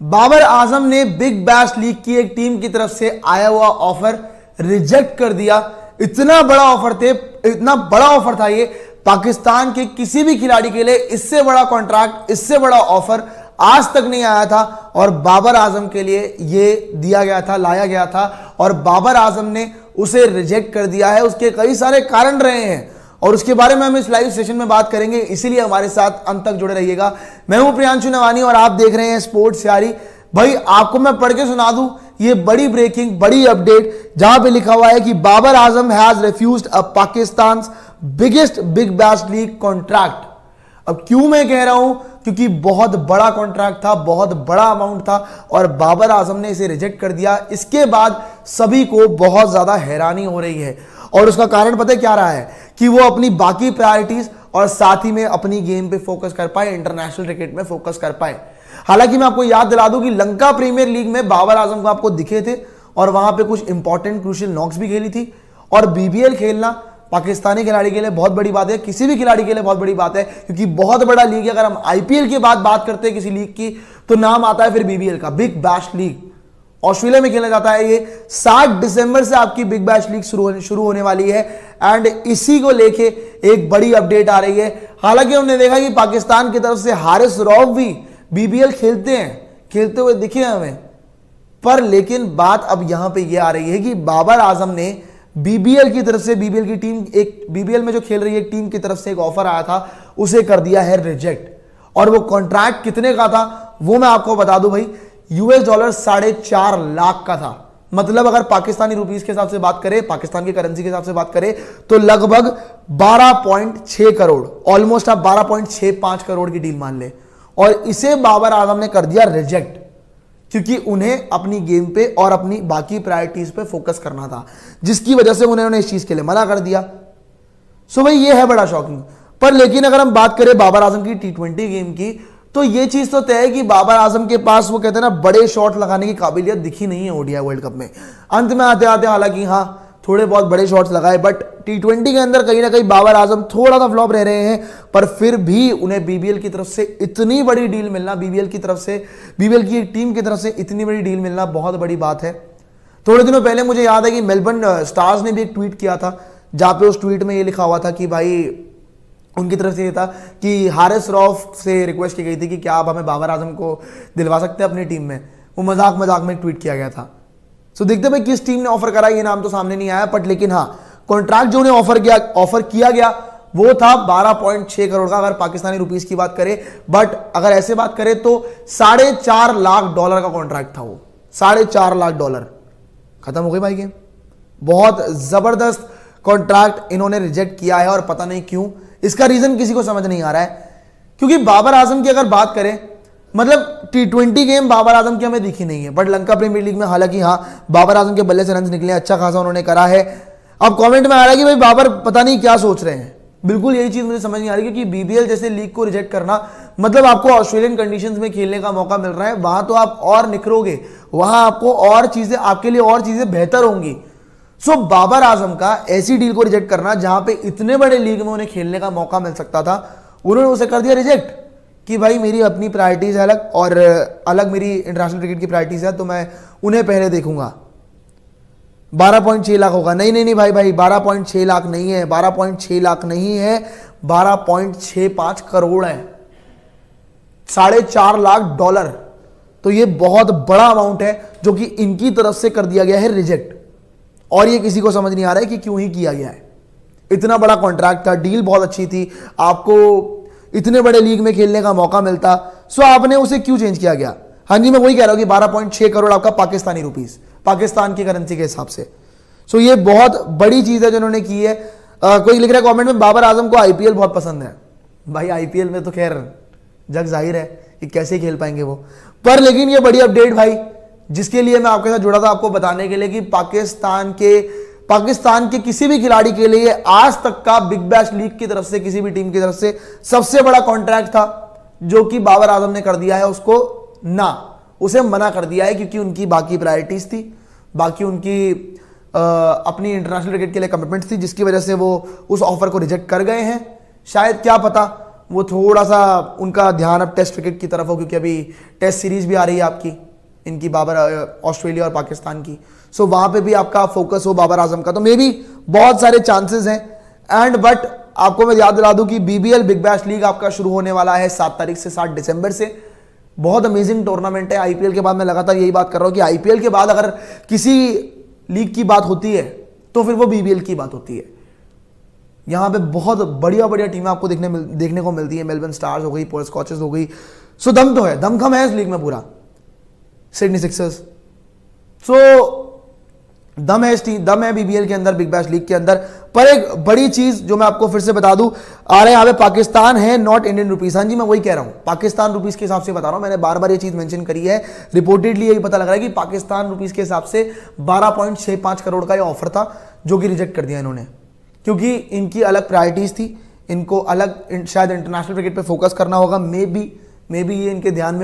बाबर आजम ने big Bash league की एक टीम की तरफ से आया हुआ ऑफर रिजेक्ट कर दिया। इतना बड़ा ऑफर था ये, पाकिस्तान के किसी भी खिलाड़ी के लिए इससे बड़ा कॉन्ट्रैक्ट, इससे बड़ा ऑफर आज तक नहीं आया था और बाबर आजम के लिए ये दिया गया था, लाया गया था और बाबर आजम ने उसे रिजेक्ट कर दिया है। उसके कई सारे कारण रहे हैं और उसके बारे में हम इस लाइव सेशन में बात करेंगे, इसीलिए हमारे साथ अंत तक जुड़े रहिएगा। मैं हूं प्रियांशु नवानी और आप देख रहे हैं स्पोर्ट्स यारी। भाई आपको मैं पढ़ के सुना दूं ये बड़ी ब्रेकिंग, बड़ी अपडेट, जहां पे लिखा हुआ है कि Babar Azam has refused a Pakistan biggest Big Bash League contract. अब क्यों मैं कह रहा हूं, क्योंकि बहुत बड़ा कॉन्ट्रैक्ट था, बहुत बड़ा अमाउंट था और बाबर आजम ने इसे रिजेक्ट कर दिया। इसके बाद सभी को बहुत ज्यादा हैरानी हो रही है और उसका कारण पता है क्या रहा है कि वो अपनी बाकी प्रायोरिटीज और साथ ही में अपनी गेम पे फोकस कर पाए, इंटरनेशनल क्रिकेट में फोकस कर पाए। हालांकि मैं आपको याद दिला दूं कि लंका प्रीमियर लीग में बाबर आजम को आपको दिखे थे और वहां पे कुछ इंपॉर्टेंट क्रूशियल नॉक्स भी खेली थी और बीबीएल खेलना पाकिस्तानी खिलाड़ी के लिए बहुत बड़ी बात है, किसी भी खिलाड़ी के लिए बहुत बड़ी बात है, क्योंकि बहुत बड़ा लीग है। अगर हम आईपीएल की बात करते हैं किसी लीग की तो नाम आता है फिर बीबीएल का, बिग बैश लीग। ऑस्ट्रेलिया में खेला जाता है ये। 7 दिसंबर से आपकी बिग बैश लीग शुरू होने वाली है एंड इसी को लेके एक बड़ी अपडेट आ रही है। हालांकि हमने देखा कि पाकिस्तान की तरफ से हारिस रऊफ भी बीबीएल खेलते हुए दिखे हमें, पर लेकिन बात अब यहां पे ये आ रही है कि बाबर आजम ने बीबीएल की तरफ से, बीबीएल की टीम, एक बीबीएल में जो खेल रही है टीम की तरफ से एक ऑफर आया था, उसे कर दिया है रिजेक्ट। और वो कॉन्ट्रैक्ट कितने का था वो मैं आपको बता दूं भाई, $4.5 लाख का था। मतलब अगर पाकिस्तानी रुपीस के हिसाब से बात करें, पाकिस्तान की करेंसी के हिसाब से बात करें तो लगभग 12.6 करोड़, ऑलमोस्ट आप 12.65 करोड़ की डील मान ले। और इसे बाबर आजम ने कर दिया रिजेक्ट क्योंकि उन्हें अपनी गेम पे और अपनी बाकी प्रायोरिटीज पे फोकस करना था, जिसकी वजह से उन्होंने इस चीज के लिए मना कर दिया। सो भाई ये है बड़ा शॉकिंग। पर लेकिन अगर हम बात करें बाबर आजम की T20 गेम की तो ये चीज तो तय है कि बाबर आजम के पास वो कहते हैं ना बड़े शॉट लगाने की काबिलियत दिखी नहीं है ओडीआई वर्ल्ड कप में। अंत में आते आते हालांकि हाँ थोड़े बहुत बड़े शॉट्स लगाए, बट T20 के अंदर कहीं ना कहीं बाबर आजम थोड़ा सा फ्लॉप रह रहे हैं। पर फिर भी उन्हें बीबीएल की तरफ से इतनी बड़ी डील मिलना, बीबीएल की एक टीम की तरफ से इतनी बड़ी डील मिलना बहुत बड़ी बात है। थोड़े दिनों पहले मुझे याद है कि मेलबर्न स्टार्स ने भी एक ट्वीट किया था जहां पे उस ट्वीट में ये लिखा हुआ था कि भाई उनकी तरफ से ये था कि हारिस रऊफ से रिक्वेस्ट की गई थी कि क्या आप हमें बाबर आजम को दिलवा सकते हैं अपनी टीम में। वो मजाक में ट्वीट किया गया था। सो देखते भाई किस टीम ने ऑफर करा, ये नाम तो सामने नहीं आया, बट लेकिन हाँ कॉन्ट्रैक्ट जो उन्हें ऑफर किया गया वो था 12.6 करोड़ का अगर पाकिस्तानी रुपीस की बात करें। बट अगर ऐसे बात करें तो $4.5 लाख का कॉन्ट्रैक्ट था वो, $4.5 लाख। खत्म हो गई भाई गेम। बहुत जबरदस्त कॉन्ट्रैक्ट इन्होंने रिजेक्ट किया है और पता नहीं क्यों, इसका रीजन किसी को समझ नहीं आ रहा है। क्योंकि बाबर आजम की अगर बात करें, मतलब T20 गेम बाबर आजम की हमें दिखी नहीं है, बट लंका प्रीमियर लीग में हालांकि हाँ बाबर आजम के बल्ले से रन निकले, अच्छा खासा उन्होंने करा है। अब कमेंट में आ रहा है कि भाई बाबर पता नहीं क्या सोच रहे हैं। बिल्कुल यही चीज मुझे समझ नहीं आ रही, क्योंकि बीबीएल जैसे लीग को रिजेक्ट करना मतलब आपको ऑस्ट्रेलियन कंडीशंस में खेलने का मौका मिल रहा है, वहां तो आप और निखरोगे, वहां आपको और चीजें, आपके लिए और चीजें बेहतर होंगी। सो बाबर आजम का ऐसी डील को रिजेक्ट करना जहां पे इतने बड़े लीग में उन्हें खेलने का मौका मिल सकता था, उन्होंने उसे कर दिया रिजेक्ट कि भाई मेरी अपनी प्रायोरिटीज है अलग और अलग मेरी इंटरनेशनल क्रिकेट की प्रायोरिटीज है, तो मैं उन्हें पहले देखूंगा। 12.6 लाख होगा, नहीं भाई 12.6 लाख नहीं है, 12.6 लाख नहीं है, 12.65 करोड़ है, $4.5 लाख। तो ये बहुत बड़ा अमाउंट है जो कि इनकी तरफ से कर दिया गया है रिजेक्ट और ये किसी को समझ नहीं आ रहा है कि क्यों ही किया गया है। इतना बड़ा कॉन्ट्रैक्ट था, डील बहुत अच्छी थी, आपको इतने बड़े लीग में खेलने का मौका मिलता, सो आपने उसे क्यों चेंज किया गया। हाँ जी मैं वही कह रहा हूं कि 12.6 करोड़ आपका पाकिस्तानी रुपीस, पाकिस्तान की करेंसी के हिसाब से। सो ये बहुत बड़ी चीज है जो उन्होंने की है। कोई लिख रहा है कमेंट में बाबर आजम को आईपीएल बहुत पसंद है। भाई आईपीएल में तो खैर जग जाहिर है कि कैसे खेल पाएंगे वो, पर लेकिन ये बड़ी अपडेट भाई जिसके लिए मैं आपके साथ जुड़ा था, आपको बताने के लिए कि पाकिस्तान के किसी भी खिलाड़ी के लिए आज तक का बिग बैश लीग की तरफ से, किसी भी टीम की तरफ से सबसे बड़ा कॉन्ट्रैक्ट था जो कि बाबर आजम ने कर दिया है। उसे मना कर दिया है क्योंकि उनकी बाकी प्रायोरिटीज थी, बाकी उनकी अपनी इंटरनेशनल क्रिकेट के लिए कमिटमेंट्स थी, जिसकी वजह से वो उस ऑफर को रिजेक्ट कर गए हैं। शायद क्या पता वो थोड़ा सा उनका ध्यान अब टेस्ट क्रिकेट की तरफ हो, क्योंकि अभी टेस्ट सीरीज भी आ रही है आपकी इनकी बाबर ऑस्ट्रेलिया और पाकिस्तान की। सो वहां पे भी आपका फोकस हो बाबर आजम का, तो मे भी बहुत सारे चांसेस हैं। एंड बट आपको मैं याद दिला दूं कि बीबीएल बिग बैश लीग आपका शुरू होने वाला है 7 तारीख से 7 दिसंबर से। बहुत अमेजिंग टूर्नामेंट है। आईपीएल के बाद मैं लगातार यही बात कर रहा हूं कि आईपीएल के बाद अगर किसी लीग की बात होती है तो फिर वो बीबीएल की बात होती है। यहां पे बहुत बढ़िया बढ़िया टीमें आपको देखने को मिलती है। मेलबर्न स्टार्स हो गई, पर्थ स्कॉचेस हो गई। सो दम तो है, दमखम है इस लीग में पूरा। सिडनी सिक्सर्स, सो दम है इस टीम, दम है बीबीएल के अंदर, बिग बैश लीग के अंदर। पर एक बड़ी चीज जो मैं आपको फिर से बता दूं, आ रहे यहाँ पे पाकिस्तान है, नॉट इंडियन रुपीस। हाँ जी, मैं वही कह रहा हूं, पाकिस्तान रुपीस के हिसाब से बता रहा हूं। मैंने बार बार ये चीज मेंशन करी है। रिपोर्टेडली यही पता लग रहा है कि पाकिस्तान रुपीस के हिसाब से 12.65 करोड़ का ये ऑफर था, जो कि रिजेक्ट कर दिया इन्होंने, क्योंकि इनकी अलग प्रायोरिटीज थी। इनको अलग शायद इंटरनेशनल क्रिकेट पे फोकस करना होगा। मे बी ये इनके ध्यान में